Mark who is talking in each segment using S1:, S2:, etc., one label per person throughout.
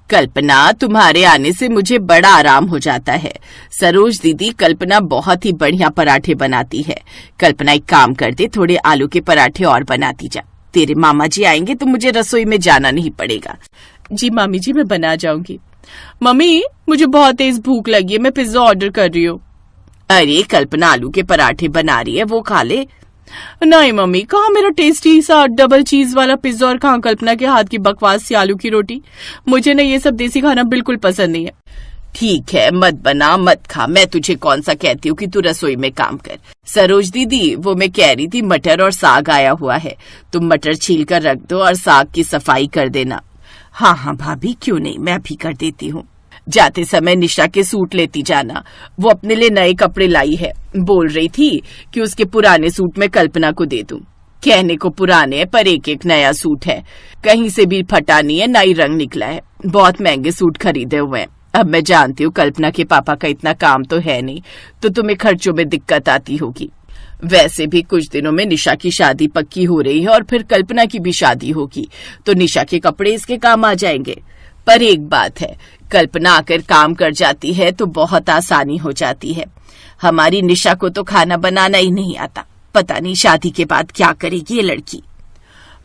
S1: कल्पना, तुम्हारे आने से मुझे बड़ा आराम हो जाता है। सरोज दीदी, कल्पना बहुत ही बढ़िया पराठे बनाती है। कल्पना एक काम कर दे, थोड़े आलू के पराठे और बनाती जा। तेरे मामा जी आएंगे तो मुझे रसोई में जाना नहीं पड़ेगा।
S2: जी मामी जी, मैं बना जाऊंगी। मम्मी, मुझे बहुत तेज भूख लगी है, मैं पिज्जा ऑर्डर कर रही हूँ।
S1: अरे कल्पना, आलू के पराठे बना रही है, वो खा ले।
S2: नहीं मम्मी, कहाँ मेरा टेस्टी सा डबल चीज वाला पिज्जा और कहाँ कल्पना के हाथ की बकवास सी आलू की रोटी। मुझे ना ये सब देसी खाना बिल्कुल पसंद नहीं है।
S1: ठीक है, मत बना मत खा, मैं तुझे कौन सा कहती हूँ कि तू रसोई में काम कर। सरोज दीदी, वो मैं कह रही थी, मटर और साग आया हुआ है, तुम मटर छील कर रख दो और साग की सफाई कर देना। हाँ हाँ भाभी, क्यों नहीं, मैं भी कर देती हूँ। जाते समय निशा के सूट लेती जाना, वो अपने लिए नए कपड़े लाई है। बोल रही थी कि उसके पुराने सूट मैं कल्पना को दे दूं। कहने को पुराने है, पर एक एक नया सूट है, कहीं से भी फटा नहीं है, नई रंग निकला है। बहुत महंगे सूट खरीदे हुए हैं। अब मैं जानती हूँ कल्पना के पापा का इतना काम तो है नहीं, तो तुम्हें खर्चों में दिक्कत आती होगी। वैसे भी कुछ दिनों में निशा की शादी पक्की हो रही है और फिर कल्पना की भी शादी होगी, तो निशा के कपड़े इसके काम आ जाएंगे। पर एक बात है, कल्पना आकर काम कर जाती है तो बहुत आसानी हो जाती है। हमारी निशा को तो खाना बनाना ही नहीं आता, पता नहीं शादी के बाद क्या करेगी ये लड़की।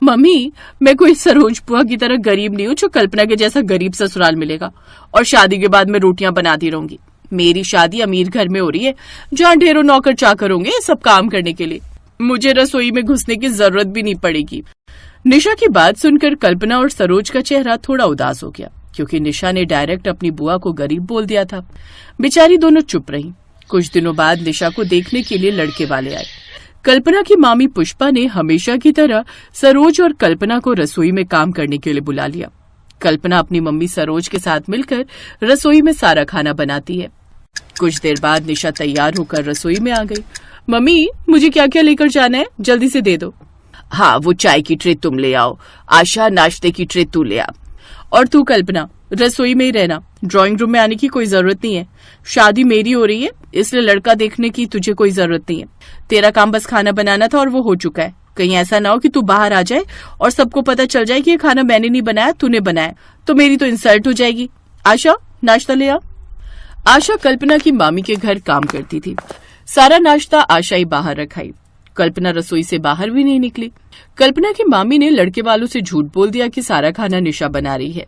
S2: मम्मी, मैं कोई सरोज बुआ की तरह गरीब नहीं हूँ जो कल्पना के जैसा गरीब ससुराल मिलेगा और शादी के बाद मैं रोटियां बनाती रहूंगी। मेरी शादी अमीर घर में हो रही है, जहाँ ढेरों नौकर चाकर होंगे सब काम करने के लिए। मुझे रसोई में घुसने की जरूरत भी नहीं पड़ेगी। निशा की बात सुनकर कल्पना और सरोज का चेहरा थोड़ा उदास हो गया, क्योंकि निशा ने डायरेक्ट अपनी बुआ को गरीब बोल दिया था। बेचारी दोनों चुप रही। कुछ दिनों बाद निशा को देखने के लिए लड़के वाले आए। कल्पना की मामी पुष्पा ने हमेशा की तरह सरोज और कल्पना को रसोई में काम करने के लिए बुला लिया। कल्पना अपनी मम्मी सरोज के साथ मिलकर रसोई में सारा खाना बनाती है। कुछ देर बाद निशा तैयार होकर रसोई में आ गई। मम्मी, मुझे क्या क्या लेकर जाना है, जल्दी से दे दो।
S1: हाँ, वो चाय की ट्रे तुम ले आओ, आशा नाश्ते की ट्रे तू ले आ।
S2: और तू कल्पना, रसोई में ही रहना, ड्राइंग रूम में आने की कोई जरूरत नहीं है। शादी मेरी हो रही है, इसलिए लड़का देखने की तुझे कोई जरूरत नहीं है। तेरा काम बस खाना बनाना था और वो हो चुका है। कहीं ऐसा ना हो कि तू बाहर आ जाए और सबको पता चल जाए कि ये खाना मैंने नहीं बनाया, तूने बनाया, तो मेरी तो इंसल्ट हो जाएगी। आशा, नाश्ता ले आ। आशा कल्पना की मामी के घर काम करती थी। सारा नाश्ता आशा ही बाहर रखाई। कल्पना रसोई से बाहर भी नहीं निकली। कल्पना की मामी ने लड़के वालों से झूठ बोल दिया कि सारा खाना निशा बना रही है।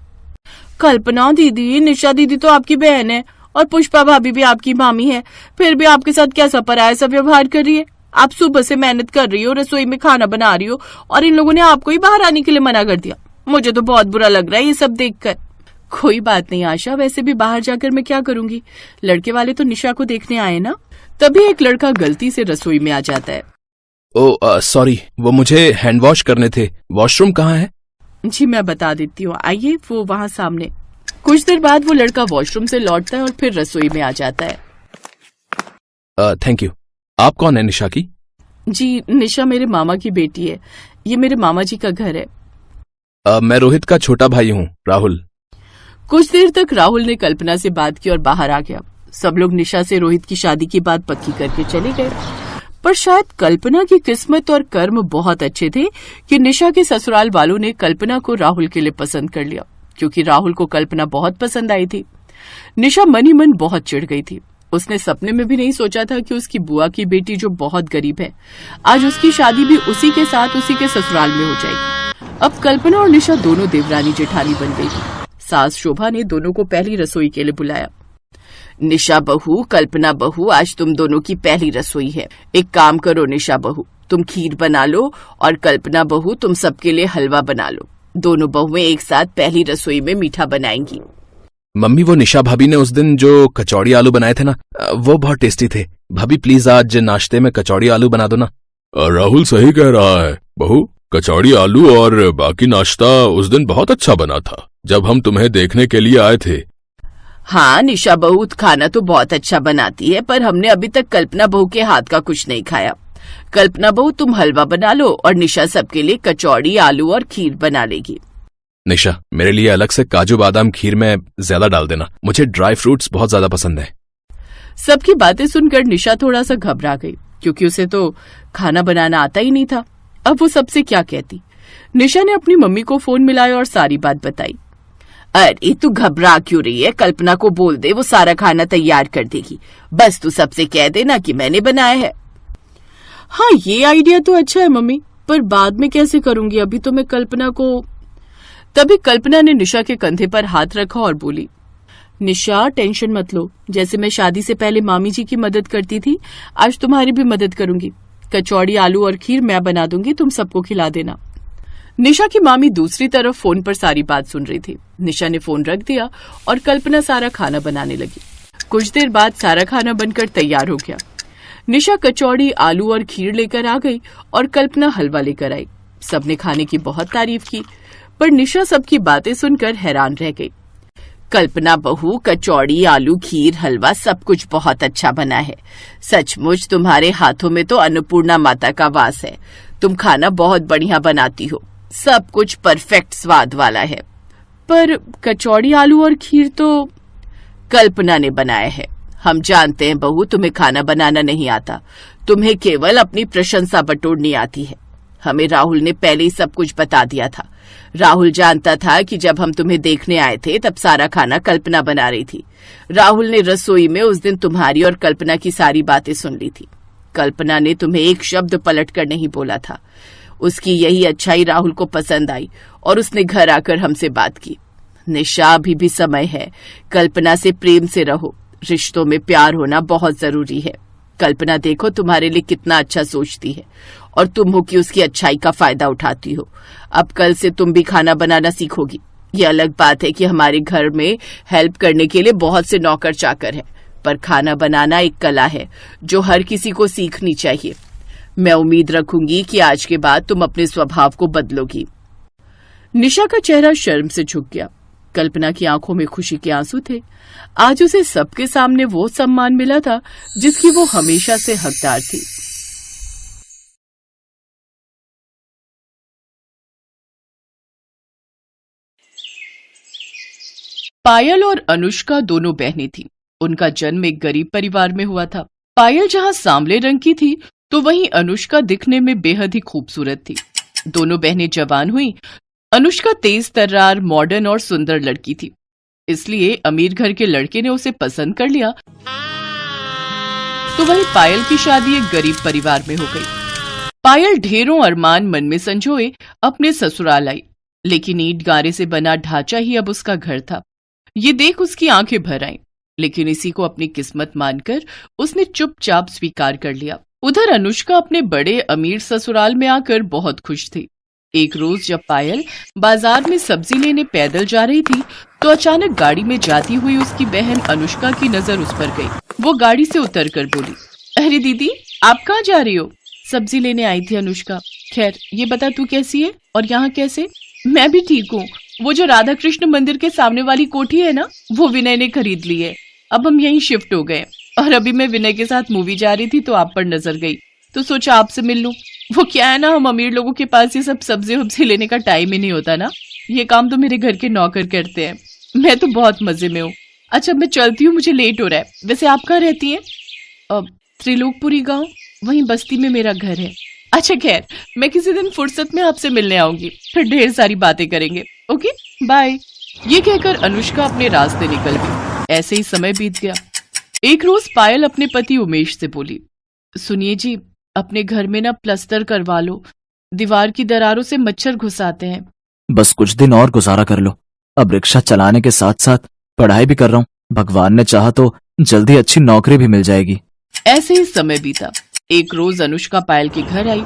S2: कल्पना दीदी, निशा दीदी तो आपकी बहन है और पुष्पा भाभी भी आपकी मामी है, फिर भी आपके साथ कैसा पराया सा व्यवहार कर रही है। आप सुबह से मेहनत कर रही हो, रसोई में खाना बना रही हो और इन लोगों ने आपको ही बाहर आने के लिए मना कर दिया। मुझे तो बहुत बुरा लग रहा है ये सब देखकर। कोई बात नहीं आशा, वैसे भी बाहर जाकर मैं क्या करूंगी, लड़के वाले तो निशा को देखने आए ना। तभी एक लड़का गलती से रसोई में आ जाता है।
S3: ओह सॉरी, वो मुझे हैंड वॉश करने थे। वॉशरूम कहाँ है?
S2: जी मैं बता देती हूँ, आइए, वो वहाँ सामने। कुछ देर बाद वो लड़का वॉशरूम से लौटता है और फिर रसोई में आ जाता है।
S3: Thank you. आप कौन है निशा की?
S2: जी, निशा मेरे मामा की बेटी है, ये मेरे मामा जी का घर है।
S3: मैं रोहित का छोटा भाई हूँ, राहुल।
S2: कुछ देर तक राहुल ने कल्पना से बात की और बाहर आ गया। सब लोग निशा से रोहित की शादी की बात पक्की करके चले गए। पर शायद कल्पना की किस्मत और कर्म बहुत अच्छे थे कि निशा के ससुराल वालों ने कल्पना को राहुल के लिए पसंद कर लिया, क्योंकि राहुल को कल्पना बहुत पसंद आई थी। निशा मन ही मन बहुत चिढ़ गई थी। उसने सपने में भी नहीं सोचा था कि उसकी बुआ की बेटी, जो बहुत गरीब है, आज उसकी शादी भी उसी के साथ उसी के ससुराल में हो जाएगी। अब कल्पना और निशा दोनों देवरानी जेठानी बन गई थी। सास शोभा ने दोनों को पहली रसोई के लिए बुलाया।
S1: निशा बहू, कल्पना बहू, आज तुम दोनों की पहली रसोई है। एक काम करो निशा बहू, तुम खीर बना लो और कल्पना बहू तुम सबके लिए हलवा बना लो। दोनों बहुएं एक साथ पहली रसोई में मीठा बनाएंगी।
S3: मम्मी, वो निशा भाभी ने उस दिन जो कचौड़ी आलू बनाए थे ना, वो बहुत टेस्टी थे। भाभी प्लीज आज नाश्ते में कचौड़ी आलू बना दो ना।
S4: राहुल सही कह रहा है बहू, कचौड़ी आलू और बाकी नाश्ता उस दिन बहुत अच्छा बना था जब हम तुम्हें देखने के लिए आए थे।
S1: हाँ निशा बहू खाना तो बहुत अच्छा बनाती है, पर हमने अभी तक कल्पना बहू के हाथ का कुछ नहीं खाया। कल्पना बहू तुम हलवा बना लो और निशा सबके लिए कचौड़ी आलू और खीर बना लेगी।
S3: निशा, मेरे लिए अलग से काजू बादाम खीर में ज्यादा डाल देना, मुझे ड्राई फ्रूट्स बहुत ज्यादा पसंद है।
S2: सबकी बातें सुनकर निशा थोड़ा सा घबरा गई, क्योंकि उसे तो खाना बनाना आता ही नहीं था। अब वो सबसे क्या कहती। निशा ने अपनी मम्मी को फोन मिलाया और सारी बात बताई।
S1: अरे तू घबरा क्यों रही है? कल्पना को बोल दे, वो सारा खाना तैयार कर देगी। बस तू सबसे कह देना कि मैंने बनाया है।
S2: हाँ, ये आइडिया तो अच्छा है मम्मी, पर बाद में कैसे करूंगी? अभी तो मैं कल्पना को। तभी कल्पना ने निशा के कंधे पर हाथ रखा और बोली, निशा टेंशन मत लो, जैसे मैं शादी से पहले मामी जी की मदद करती थी, आज तुम्हारी भी मदद करूंगी। कचौड़ी, आलू और खीर मैं बना दूंगी, तुम सबको खिला देना। निशा की मामी दूसरी तरफ फोन पर सारी बात सुन रही थी। निशा ने फोन रख दिया और कल्पना सारा खाना बनाने लगी। कुछ देर बाद सारा खाना बनकर तैयार हो गया। निशा कचौड़ी, आलू और खीर लेकर आ गई और कल्पना हलवा लेकर आई। सबने खाने की बहुत तारीफ की, पर निशा सबकी बातें सुनकर हैरान रह गई। कल्पना बहू, कचौड़ी, आलू, खीर, हलवा सब कुछ बहुत अच्छा बना है। सचमुच तुम्हारे हाथों में तो अन्नपूर्णा माता का वास है। तुम खाना बहुत बढ़िया बनाती हो, सब कुछ परफेक्ट स्वाद वाला है। पर कचौड़ी, आलू और खीर तो
S1: कल्पना ने बनाया है। हम जानते हैं बहू, तुम्हें खाना बनाना नहीं आता, तुम्हें केवल अपनी प्रशंसा बटोरनी आती है। हमें राहुल ने पहले ही सब कुछ बता दिया था। राहुल जानता था कि जब हम तुम्हें देखने आए थे तब सारा खाना कल्पना बना रही थी। राहुल ने रसोई में उस दिन तुम्हारी और कल्पना की सारी बातें सुन ली थी। कल्पना ने तुम्हें एक शब्द पलट कर नहीं बोला था। उसकी यही अच्छाई राहुल को पसंद आई और उसने घर आकर हमसे बात की। निशा, अभी भी समय है, कल्पना से प्रेम से रहो। रिश्तों में प्यार होना बहुत जरूरी है। कल्पना देखो तुम्हारे लिए कितना अच्छा सोचती है और तुम हो कि उसकी अच्छाई का फायदा उठाती हो। अब कल से तुम भी खाना बनाना सीखोगी। ये अलग बात है कि हमारे घर में हेल्प करने के लिए बहुत से नौकर चाकर हैं, पर खाना बनाना एक कला है जो हर किसी को सीखनी चाहिए। मैं उम्मीद रखूंगी कि आज के बाद तुम अपने स्वभाव को बदलोगी।
S2: निशा का चेहरा शर्म से झुक गया। कल्पना की आंखों में खुशी के आंसू थे। आज उसे सबके सामने वो सम्मान मिला था जिसकी वो हमेशा से हकदार थी। पायल और अनुष्का दोनों बहनें थीं। उनका जन्म एक गरीब परिवार में हुआ था। पायल जहां सांवले रंग की थी, तो वहीं अनुष्का दिखने में बेहद ही खूबसूरत थी। दोनों बहनें जवान हुईं। अनुष्का तेज तर्रार, मॉडर्न और सुंदर लड़की थी, इसलिए अमीर घर के लड़के ने उसे पसंद कर लिया। तो वहीं पायल की शादी एक गरीब परिवार में हो गई। पायल ढेरों अरमान मन में संजोए अपने ससुराल आई, लेकिन ईंट गारे से बना ढांचा ही अब उसका घर था। ये देख उसकी आंखें भर आईं, लेकिन इसी को अपनी किस्मत मानकर उसने चुपचाप स्वीकार कर लिया। उधर अनुष्का अपने बड़े अमीर ससुराल में आकर बहुत खुश थी। एक रोज जब पायल बाजार में सब्जी लेने पैदल जा रही थी, तो अचानक गाड़ी में जाती हुई उसकी बहन अनुष्का की नजर उस पर गई। वो गाड़ी से उतरकर बोली, अरे दीदी, आप कहाँ जा रही हो? सब्जी लेने आई थी अनुष्का। खैर, ये बता तू कैसी है और यहाँ कैसे? मैं भी ठीक हूँ। वो जो राधा कृष्ण मंदिर के सामने वाली कोठी है ना, वो विनय ने खरीद ली है। अब हम यहीं शिफ्ट हो गए और अभी मैं विनय के साथ मूवी जा रही थी तो आप पर नजर गई, तो सोचा आपसे मिल लूं। वो क्या है ना, हम अमीर लोगों के पास ये सब सब्जी वब्जी लेने का टाइम ही नहीं होता ना। ये काम तो मेरे घर के नौकर करते हैं। मैं तो बहुत मजे में हूँ। अच्छा, मैं चलती हूँ, मुझे लेट हो रहा है। वैसे आप कहाँ रहती हैं? त्रिलोकपुरी गांव, वहीं बस्ती में मेरा घर है। अच्छा खैर, मैं किसी दिन फुर्सत में आपसे मिलने आऊंगी, फिर ढेर सारी बातें करेंगे। Okay, bye. ये कहकर अनुष्का अपने रास्ते निकल गई। ऐसे ही समय बीत गया। एक रोज पायल अपने पति उमेश से बोली, सुनिए जी, अपने घर में ना प्लास्टर करवा लो, दीवार की दरारों से मच्छर घुस आते हैं।
S5: बस कुछ दिन और गुजारा कर लो। अब रिक्शा चलाने के साथ साथ पढ़ाई भी कर रहा हूँ। भगवान ने चाहा तो जल्दी अच्छी नौकरी भी मिल जाएगी।
S2: ऐसे ही समय बीता। एक रोज अनुष्का पायल के घर आई,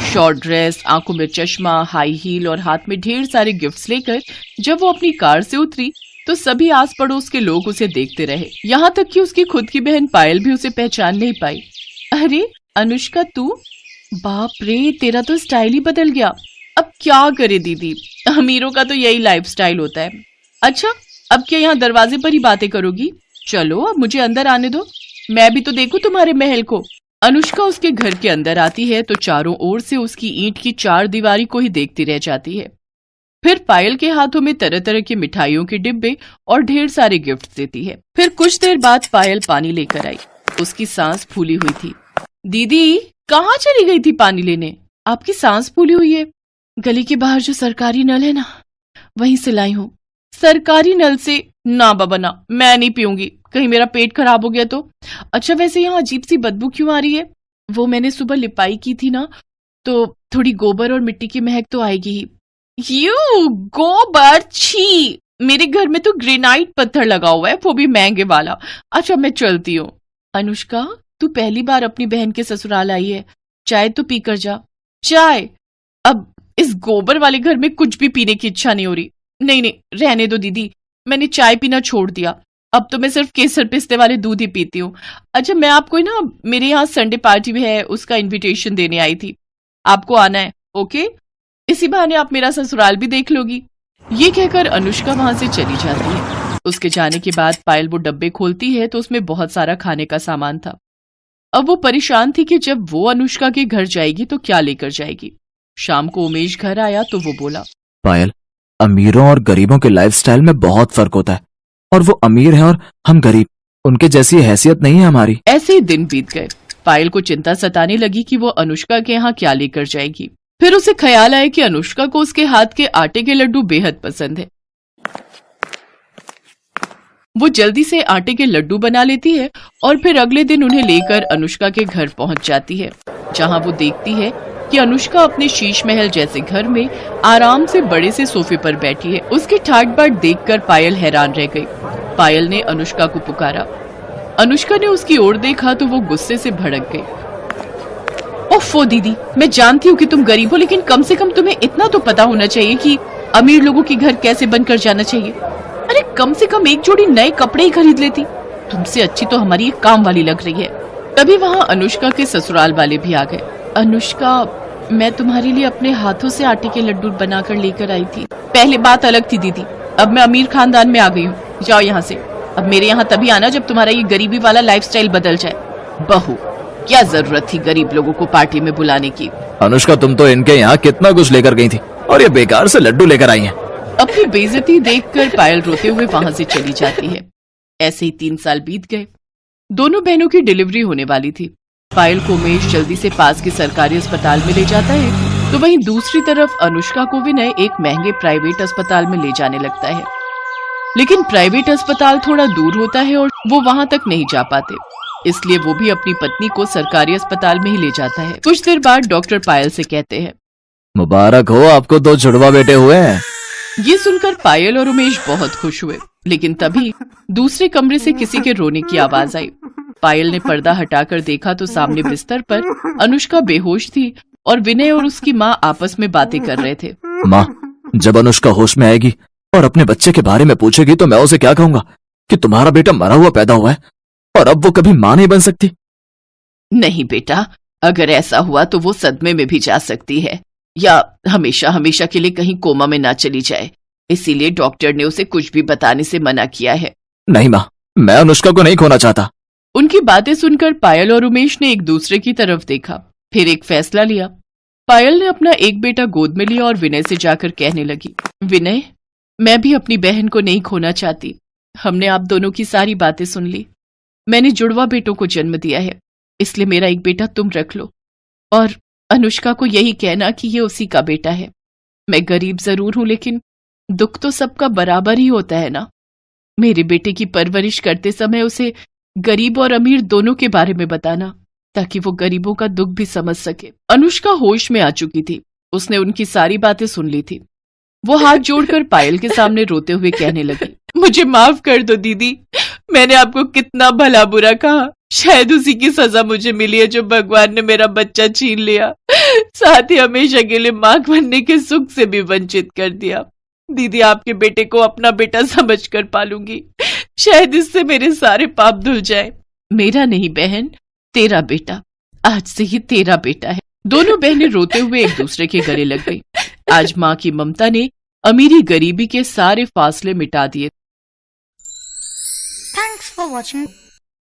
S2: शॉर्ट ड्रेस, आंखों में चश्मा, हाई हील और हाथ में ढेर सारे गिफ्ट्स लेकर। जब वो अपनी कार से उतरी तो सभी आस पड़ोस के लोग उसे देखते रहे, यहाँ तक कि उसकी खुद की बहन पायल भी उसे पहचान नहीं पाई। अरे अनुष्का, तू? बाप रे, तेरा तो स्टाइल ही बदल गया। अब क्या करे दीदी, अमीरों का तो यही लाइफस्टाइल होता है। अच्छा, अब क्या यहाँ दरवाजे पर ही बातें करोगी? चलो अब मुझे अंदर आने दो, मैं भी तो देखूं तुम्हारे महल को। अनुष्का उसके घर के अंदर आती है तो चारों ओर से उसकी ईंट की चार दीवारी को ही देखती रह जाती है। फिर पायल के हाथों में तरह तरह के मिठाइयों के डिब्बे और ढेर सारे गिफ्ट देती है। फिर कुछ देर बाद पायल पानी लेकर आई। उसकी सांस फूली हुई थी। दीदी, कहाँ चली गई थी पानी लेने? आपकी सांस फूली हुई है। गली के बाहर जो सरकारी नल है ना, वहीं से लाई हूँ। सरकारी नल से? ना बाबा ना, मैं नहीं पीऊंगी, कहीं मेरा पेट खराब हो गया तो। अच्छा वैसे यहाँ अजीब सी बदबू क्यों आ रही है? वो मैंने सुबह लिपाई की थी ना, तो थोड़ी गोबर और मिट्टी की महक तो आएगी ही। यू गोबर, छी! मेरे घर में तो ग्रेनाइट पत्थर लगा हुआ है, वो भी महंगे वाला। अच्छा मैं चलती हूँ। अनुष्का, तू पहली बार अपनी बहन के ससुराल आई है, चाय तो पी कर जा। चाय? अब इस गोबर वाले घर में कुछ भी पीने की इच्छा नहीं हो रही। नहीं नहीं, रहने दो दीदी, मैंने चाय पीना छोड़ दिया, अब तो मैं सिर्फ केसर पिस्ते वाले दूध ही पीती हूँ। अच्छा मैं आपको ना, मेरे यहाँ संडे पार्टी भी है, उसका इनविटेशन देने आई थी, आपको आना है, ओके? इसी बहाने आप मेरा ससुराल भी देख लोगी। ये कहकर अनुष्का वहां से चली जाती है। उसके जाने के बाद पायल वो डब्बे खोलती है तो उसमें बहुत सारा खाने का सामान था। अब वो परेशान थी कि जब वो अनुष्का के घर जाएगी तो क्या लेकर जाएगी। शाम को उमेश घर आया तो वो बोला,
S5: पायल, अमीरों और गरीबों के लाइफस्टाइल में बहुत फर्क होता है, और वो अमीर है और हम गरीब, उनके जैसी हैसियत नहीं है हमारी।
S2: ऐसे ही दिन बीत गए। पायल को चिंता सताने लगी कि वो अनुष्का के यहाँ क्या लेकर जाएगी। फिर उसे ख्याल आया कि अनुष्का को उसके हाथ के आटे के लड्डू बेहद पसंद है। वो जल्दी से आटे के लड्डू बना लेती है और फिर अगले दिन उन्हें लेकर अनुष्का के घर पहुंच जाती है, जहां वो देखती है कि अनुष्का अपने शीश महल जैसे घर में आराम से बड़े से सोफे पर बैठी है। उसकी ठाट बाट देखकर पायल हैरान रह गई। पायल ने अनुष्का को पुकारा। अनुष्का ने उसकी ओर देखा तो वो गुस्से से भड़क गई। ओफो दीदी, मैं जानती हूँ कि तुम गरीब हो, लेकिन कम से कम तुम्हें इतना तो पता होना चाहिए कि अमीर लोगों के घर कैसे बनकर जाना चाहिए। अरे कम से कम एक जोड़ी नए कपड़े ही खरीद लेती। तुमसे अच्छी तो हमारी एक काम वाली लग रही है। तभी वहाँ अनुष्का के ससुराल वाले भी आ गए। अनुष्का, मैं तुम्हारे लिए अपने हाथों से आटे के लड्डू बनाकर लेकर आई थी। पहले बात अलग थी दीदी, अब मैं अमीर खानदान में आ गई हूँ, जाओ यहाँ से। अब मेरे यहाँ तभी आना जब तुम्हारा ये गरीबी वाला लाइफस्टाइल बदल जाए। बहू, क्या जरूरत थी गरीब लोगों को पार्टी में बुलाने की?
S5: अनुष्का, तुम तो इनके यहाँ कितना कुछ लेकर गई थी और ये बेकार से लड्डू लेकर आई हैं।
S2: अपनी बेइज्जती देखकर पायल रोते हुए वहां से चली जाती है। ऐसे ही 3 साल बीत गए। दोनों बहनों की डिलीवरी होने वाली थी। पायल को उमेश जल्दी से पास के सरकारी अस्पताल में ले जाता है, तो वहीं दूसरी तरफ अनुष्का को विनय एक महंगे प्राइवेट अस्पताल में ले जाने लगता है। लेकिन प्राइवेट अस्पताल थोड़ा दूर होता है और वो वहां तक नहीं जा पाते, इसलिए वो भी अपनी पत्नी को सरकारी अस्पताल में ही ले जाता है। कुछ देर बाद डॉक्टर पायल से कहते हैं,
S5: मुबारक हो, आपको 2 जुड़वा बेटे हुए हैं।
S2: ये सुनकर पायल और उमेश बहुत खुश हुए, लेकिन तभी दूसरे कमरे से किसी के रोने की आवाज आई। पायल ने पर्दा हटाकर देखा तो सामने बिस्तर पर अनुष्का बेहोश थी और विनय और उसकी माँ आपस में बातें कर रहे थे।
S5: माँ, जब अनुष्का होश में आएगी और अपने बच्चे के बारे में पूछेगी तो मैं उसे क्या कहूंगा कि तुम्हारा बेटा मरा हुआ पैदा हुआ है और अब वो कभी माँ नहीं बन सकती?
S1: नहीं बेटा, अगर ऐसा हुआ तो वो सदमे में भी जा सकती है या हमेशा हमेशा के लिए कहीं कोमा में ना चली जाए, इसीलिए डॉक्टर ने उसे कुछ भी बताने से मना किया है।
S5: नहीं माँ, मैं अनुष्का को नहीं खोना चाहता।
S2: उनकी बातें सुनकर पायल और उमेश ने एक दूसरे की तरफ देखा, फिर एक फैसला लिया। पायल ने अपना एक बेटा गोद में लिया और विनय से जाकर कहने लगी, विनय, मैं भी अपनी बहन को नहीं खोना चाहती। हमने आप दोनों की सारी बातें सुन ली। मैंने जुड़वा बेटों को जन्म दिया है, इसलिए मेरा एक बेटा तुम रख लो और अनुष्का को यही कहना कि ये उसी का बेटा है। मैं गरीब जरूर हूं, लेकिन दुख तो सबका बराबर ही होता है ना। मेरे बेटे की परवरिश करते समय उसे गरीब और अमीर दोनों के बारे में बताना, ताकि वो गरीबों का दुख भी समझ सके। अनुष्का होश में आ चुकी थी, उसने उनकी सारी बातें सुन ली थी। वो हाथ जोड़कर पायल के सामने रोते हुए कहने लगी, मुझे माफ कर दो दीदी, मैंने आपको कितना भला बुरा कहा। शायद उसी की सजा मुझे मिली है जो भगवान ने मेरा बच्चा छीन लिया, साथ ही हमेशा के लिए मां बनने के सुख से भी वंचित कर दिया। दीदी, आपके बेटे को अपना बेटा समझकर पालूंगी, शायद इससे मेरे सारे पाप धुल जाए। मेरा नहीं बहन, तेरा बेटा, आज से ही तेरा बेटा है। दोनों बहनें रोते हुए एक दूसरे के गले लग गई। आज माँ की ममता ने अमीरी गरीबी के सारे फासले मिटा दिए।
S6: Thanks for watching.